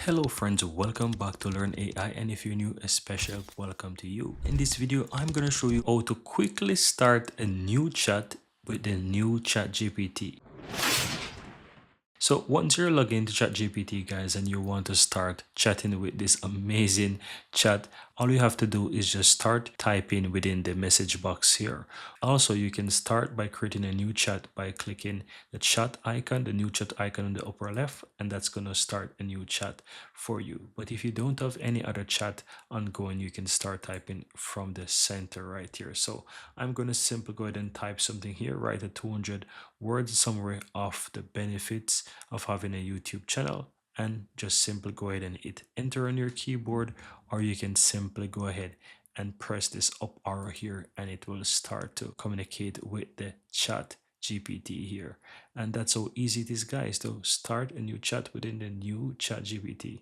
Hello friends, welcome back to Learn AI, and if you're new, a special welcome to you. In this video, I'm going to show you how to quickly start a new chat with the new ChatGPT. So once you're logged into ChatGPT, guys, and you want to start chatting with this amazing chat, all you have to do is just start typing within the message box here. Also, you can start by creating a new chat by clicking the chat icon, the new chat icon in the upper left, and that's going to start a new chat for you. But if you don't have any other chat ongoing, you can start typing from the center right here. So I'm going to simply go ahead and type something here, write a 200 words summary of the benefits of having a YouTube channel, and just simply go ahead and hit enter on your keyboard, or you can simply go ahead and press this up arrow here and it will start to communicate with the chat GPT here. And that's how easy it is, guys, to start a new chat within the new chat GPT.